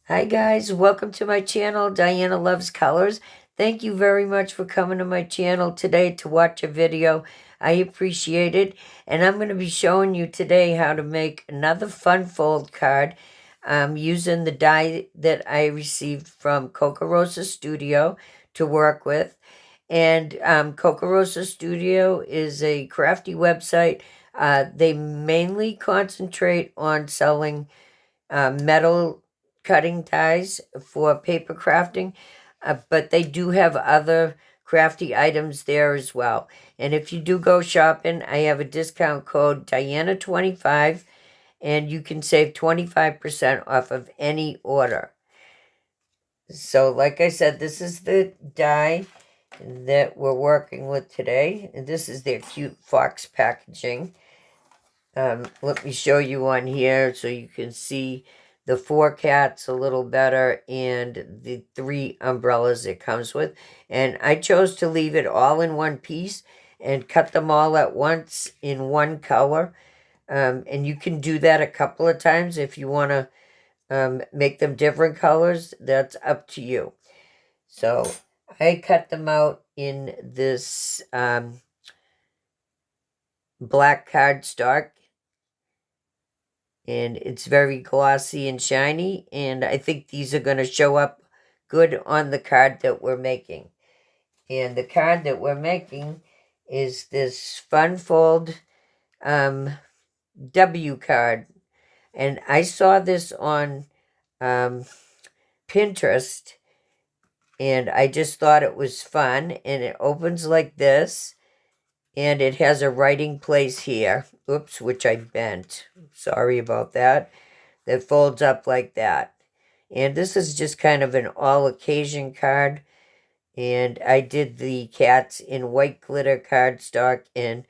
Hi guys, welcome to my channel, Diana Loves Colors. Thank you very much for coming to my channel today to watch a video. I appreciate it. And I'm going to be showing you today how to make another fun fold card using the die that I received from Kokorosa Studio to work with. And Kokorosa Studio is a crafty website. They mainly concentrate on selling metal cutting dies for paper crafting, but they do have other crafty items there as well. And if you do go shopping, I have a discount code Diana25, and you can save 25% off of any order. So, like I said, this is the die that we're working with today, and this is their cute fox packaging. Let me show you on here so you can see the 4 cats a little better and the 3 umbrellas it comes with. And I chose to leave it all in one piece and cut them all at once in one color. And you can do that a couple of times if you want to make them different colors. That's up to you. So I cut them out in this black cardstock. And it's very glossy and shiny, and I think these are going to show up good on the card that we're making. And the card that we're making is this Fun Fold W card. And I saw this on Pinterest, and I just thought it was fun. And it opens like this, and it has a writing place here. Oops, which I bent. Sorry about that. That folds up like that. And this is just kind of an all-occasion card. And I did the cats in white glitter cardstock and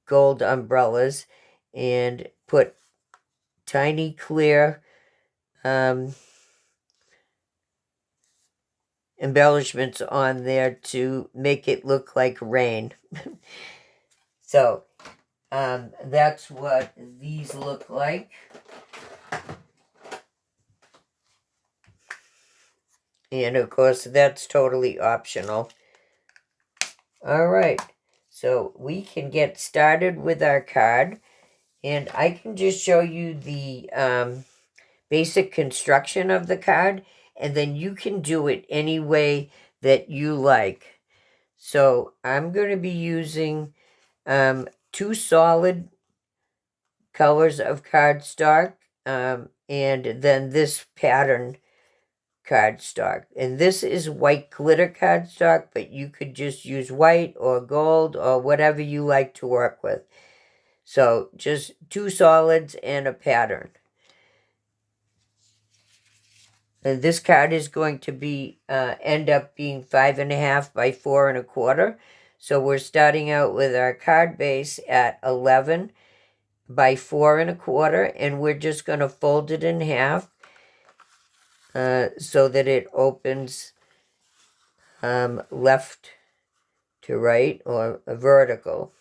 gold umbrellas, and put tiny clear embellishments on there to make it look like rain. So that's what these look like. And of course, that's totally optional. All right, so we can get started with our card. And I can just show you the basic construction of the card, and then you can do it any way that you like. So I'm going to be using 2 solid colors of cardstock, and then this pattern cardstock. And this is white glitter cardstock, but you could just use white or gold or whatever you like to work with. So just 2 solids and a pattern. And this card is going to be end up being 5.5 by 4.25. So we're starting out with our card base at 11 by 4.25, and we're just going to fold it in half so that it opens left to right, or a vertical.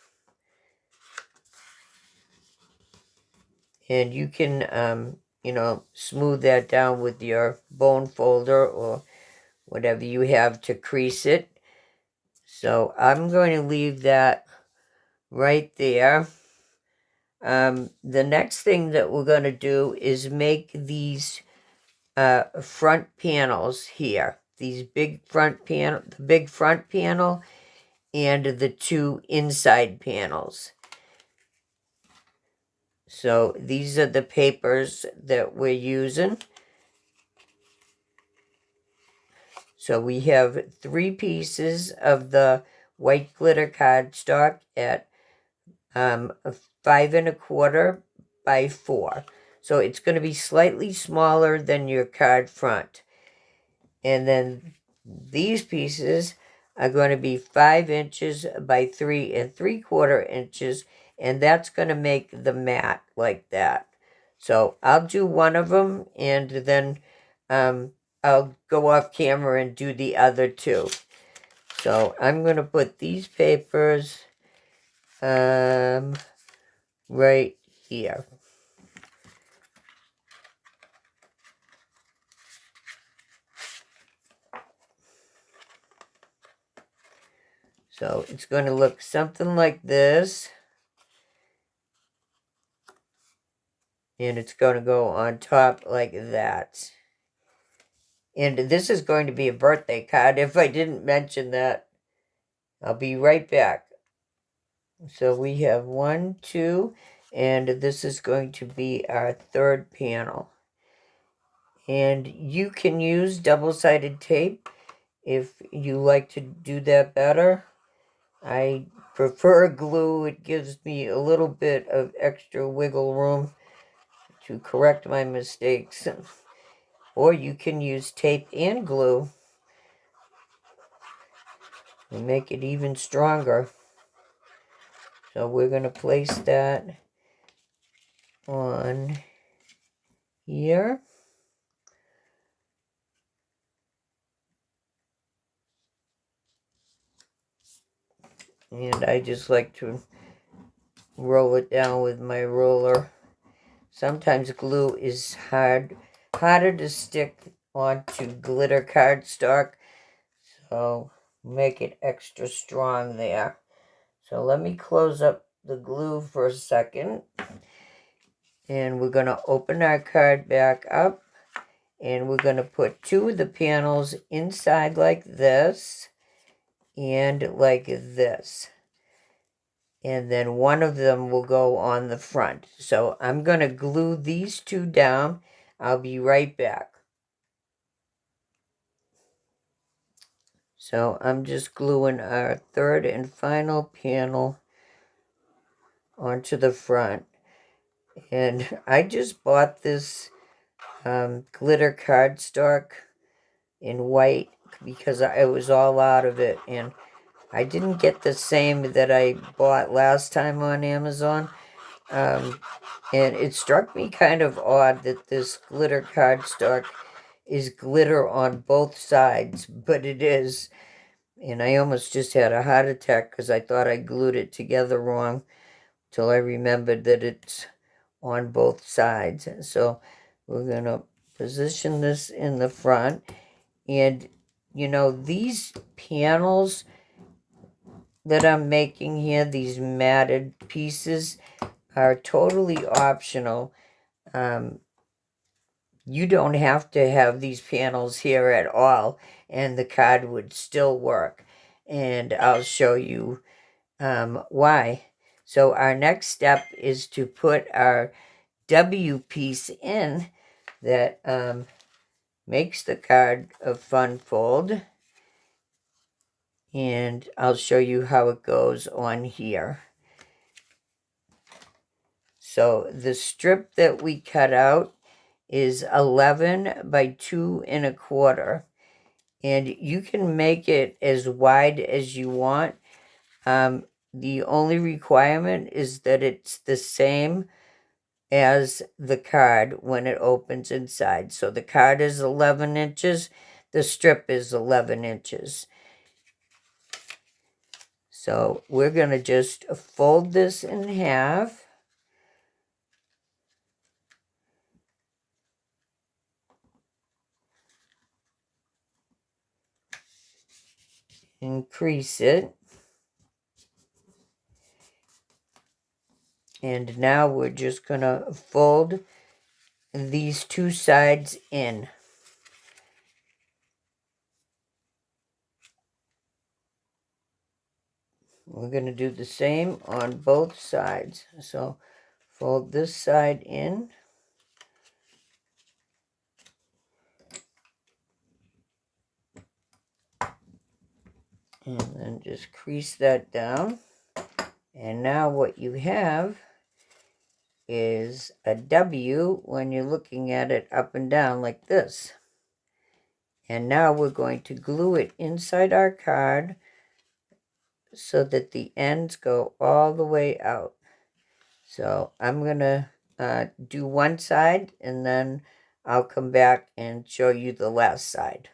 And you can smooth that down with your bone folder or whatever you have to crease it. So I'm going to leave that right there. The next thing that we're going to do is make these front panels here. These big front panel, the big front panel and the 2 inside panels. So these are the papers that we're using. So we have 3 pieces of the white glitter cardstock at 5.25 by 4. So it's going to be slightly smaller than your card front. And then these pieces are going to be 5 inches by 3.75 inches. And that's going to make the mat like that. So I'll do one of them, and then I'll go off camera and do the other 2. So I'm going to put these papers right here. So it's going to look something like this. And it's going to go on top like that. And this is going to be a birthday card. If I didn't mention that, I'll be right back. So we have 1, 2, and this is going to be our third panel. And you can use double-sided tape if you like to do that better. I prefer glue. It gives me a little bit of extra wiggle room to correct my mistakes. Or you can use tape and glue and make it even stronger. So we're going to place that on here. And I just like to roll it down with my roller. Sometimes glue is harder to stick onto glitter cardstock, so make it extra strong there. So let me close up the glue for a second. And we're going to open our card back up. And we're going to put 2 of the panels inside like this and like this. And then one of them will go on the front. So I'm going to glue these 2 down. I'll be right back. So I'm just gluing our third and final panel onto the front. And I just bought this glitter cardstock in white because I was all out of it. And I didn't get the same that I bought last time on Amazon. And it struck me kind of odd that this glitter cardstock is glitter on both sides, but it is. And I almost just had a heart attack because I thought I glued it together wrong till I remembered that it's on both sides. So we're going to position this in the front. And, you know, these panels that I'm making here, these matted pieces, are totally optional. You don't have to have these panels here at all, and the card would still work. And I'll show you why. So our next step is to put our W piece in that makes the card a fun fold. And I'll show you how it goes on here. So the strip that we cut out is 11 by 2 1/4. And you can make it as wide as you want. The only requirement is that it's the same as the card when it opens inside. So the card is 11 inches, the strip is 11 inches. So we're going to just fold this in half. Increase it. And now we're just going to fold these 2 sides in. We're going to do the same on both sides. So fold this side in. And then just crease that down. And now what you have is a W when you're looking at it up and down like this. And now we're going to glue it inside our card so that the ends go all the way out. So I'm going to do one side, and then I'll come back and show you the last side.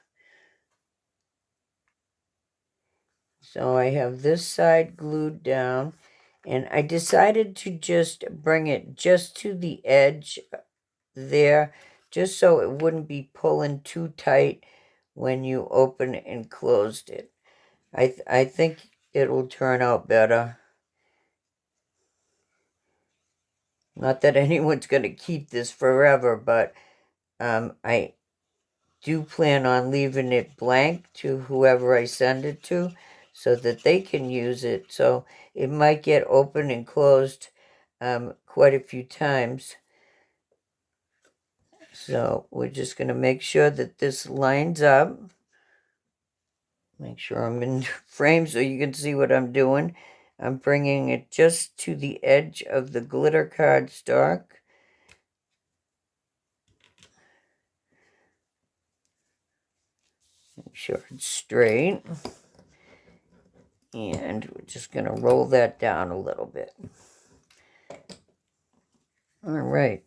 So I have this side glued down, and I decided to just bring it just to the edge there, just so it wouldn't be pulling too tight when you open and closed it. I think it'll turn out better. Not that anyone's going to keep this forever, but I do plan on leaving it blank to whoever I send it to so that they can use it. So it might get opened and closed quite a few times. So we're just going to make sure that this lines up. Make sure I'm in frame so you can see what I'm doing. I'm bringing it just to the edge of the glitter cardstock. Make sure it's straight. And we're just going to roll that down a little bit. All right.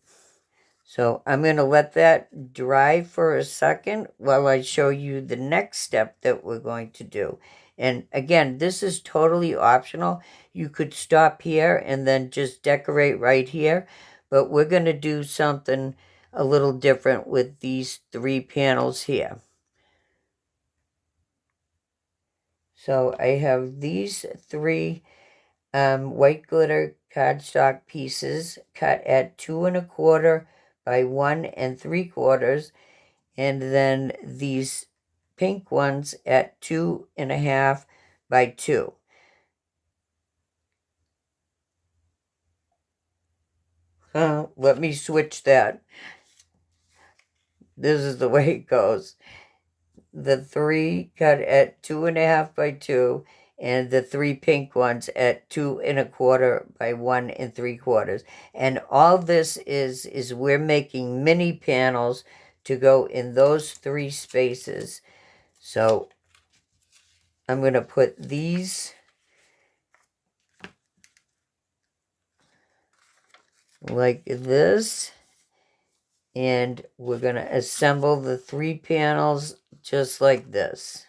So I'm going to let that dry for a second while I show you the next step that we're going to do. And again, this is totally optional. You could stop here and then just decorate right here. But we're going to do something a little different with these 3 panels here. So I have these 3 white glitter cardstock pieces cut at 2 1/4 by 1 3/4, and then these pink ones at 2 1/2 by 2. Let me switch that. This is the way it goes. The 3 cut at 2 1/2 by 2, and the 3 pink ones at 2 1/4 by 1 3/4. And all this is we're making mini panels to go in those 3 spaces. So I'm going to put these like this, and we're going to assemble the 3 panels just like this.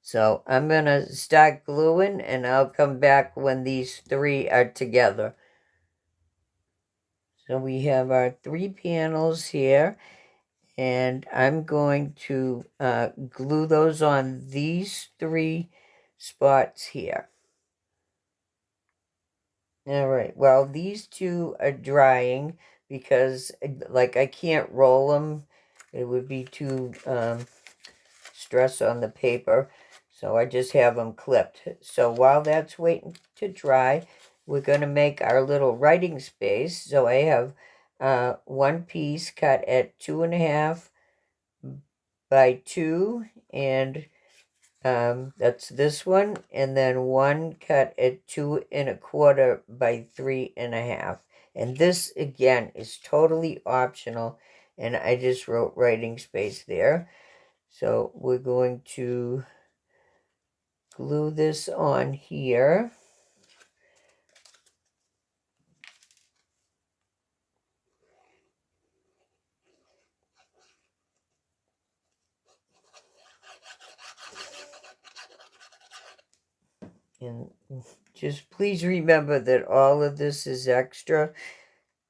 So I'm going to start gluing, and I'll come back when these 3 are together. So we have our 3 panels here, and I'm going to glue those on these 3 spots here. All right, well, these 2 are drying because, like, I can't roll them. It would be too stress on the paper. So I just have them clipped. So while that's waiting to dry, we're going to make our little writing space. So I have 1 piece cut at 2 1/2 by 2, and that's this one, and then 1 cut at 2 1/4 by 3 1/2. And this again is totally optional, and I just wrote writing space there. So we're going to glue this on here. And just please remember that all of this is extra,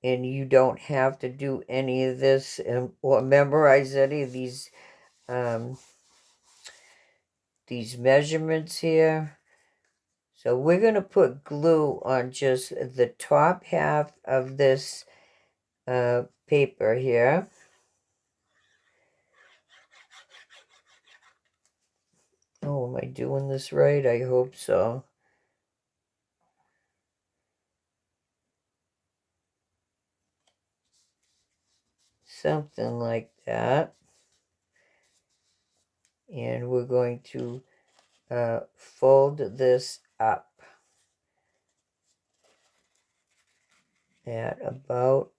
and you don't have to do any of this or memorize any of these measurements here. So we're going to put glue on just the top half of this paper here. Oh, am I doing this right? I hope so. Something like that. And we're going to fold this up at about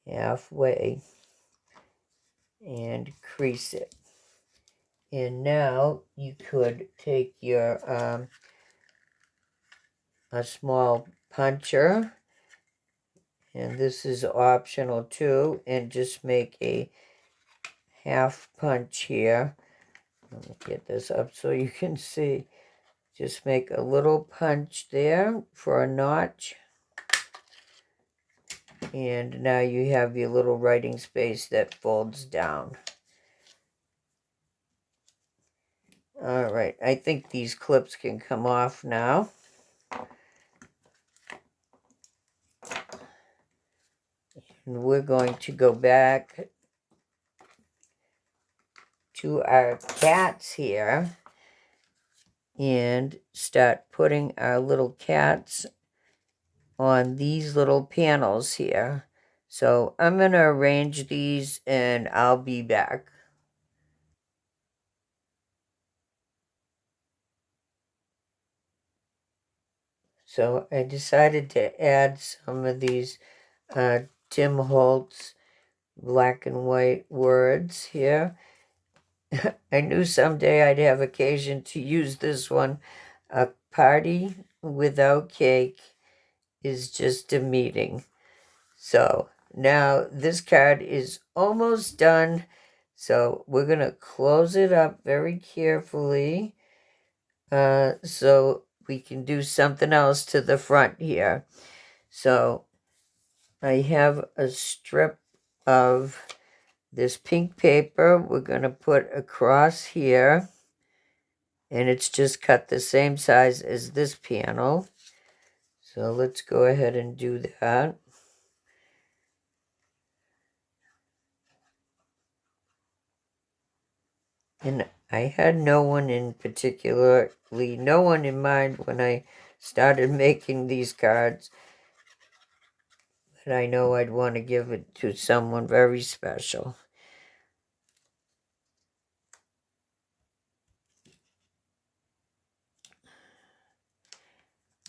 halfway and crease it. And now you could take your a small puncher, and this is optional too, and just make a half punch here. Let me get this up so you can see. Just make a little punch there for a notch. And now you have your little writing space that folds down. All right, I think these clips can come off now. And we're going to go back to our cats here and start putting our little cats on these little panels here. So I'm going to arrange these and I'll be back. So I decided to add some of these Tim Holtz black and white words here. I knew someday I'd have occasion to use this one. A party without cake is just a meeting. So now this card is almost done. So we're going to close it up very carefully so we can do something else to the front here. So I have a strip of this pink paper we're going to put across here. And it's just cut the same size as this panel. So let's go ahead and do that. And I had no one in mind when I started making these cards. But I know I'd want to give it to someone very special.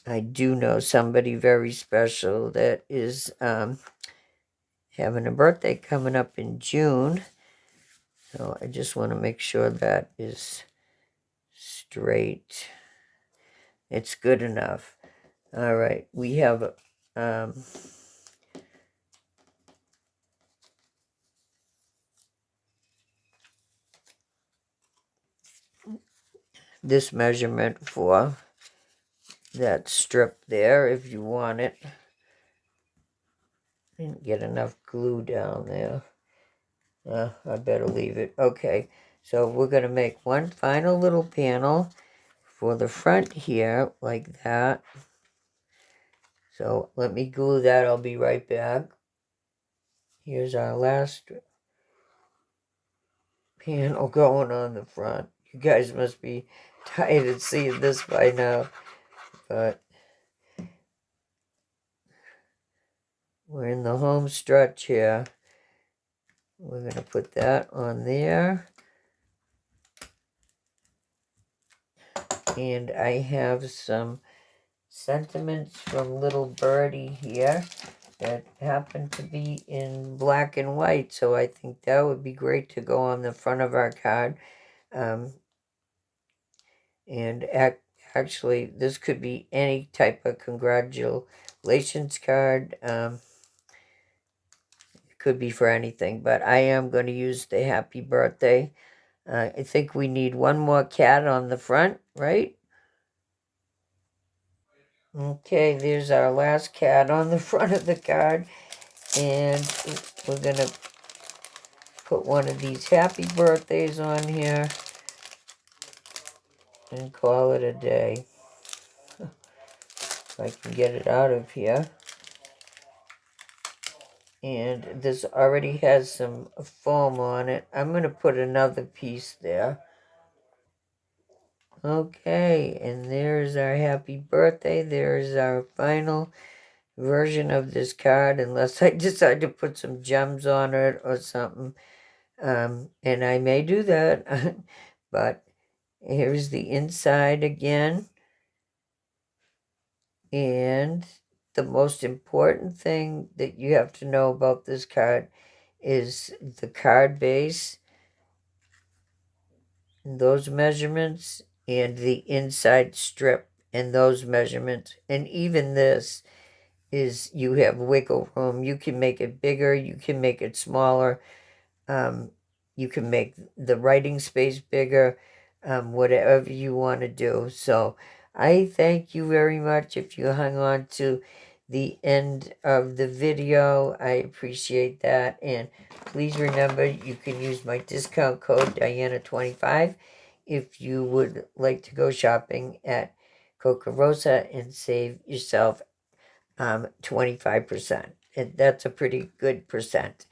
I do know somebody very special that is having a birthday coming up in June. So I just want to make sure that is straight. It's good enough. All right, we have this measurement for that strip there if you want it. Didn't get enough glue down there. I better leave it. Okay, so we're going to make one final little panel for the front here, like that. So let me glue that. I'll be right back. Here's our last panel going on the front. You guys must be tired of seeing this by now, but we're in the home stretch here. We're going to put that on there. And I have some sentiments from Little Birdie here that happen to be in black and white. So I think that would be great to go on the front of our card. And actually, this could be any type of congratulations card. It could be for anything, but I am going to use the happy birthday. I think we need one more cat on the front, right? Okay, there's our last cat on the front of the card. And we're going to put one of these happy birthdays on here and call it a day. If I can get it out of here. And this already has some foam on it. I'm going to put another piece there. Okay, and there's our happy birthday. There's our final version of this card, unless I decide to put some gems on it or something. And I may do that. But here's the inside again. And the most important thing that you have to know about this card is the card base, those measurements, and the inside strip and those measurements. And even this is, you have wiggle room. You can make it bigger, you can make it smaller, you can make the writing space bigger, whatever you want to do. So I thank you very much if you hung on to the end of the video. I appreciate that. And please remember, you can use my discount code Diana25 if you would like to go shopping at Kokorosa and save yourself 25%. And that's a pretty good percent.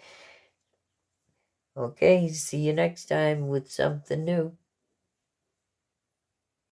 Okay, see you next time with something new.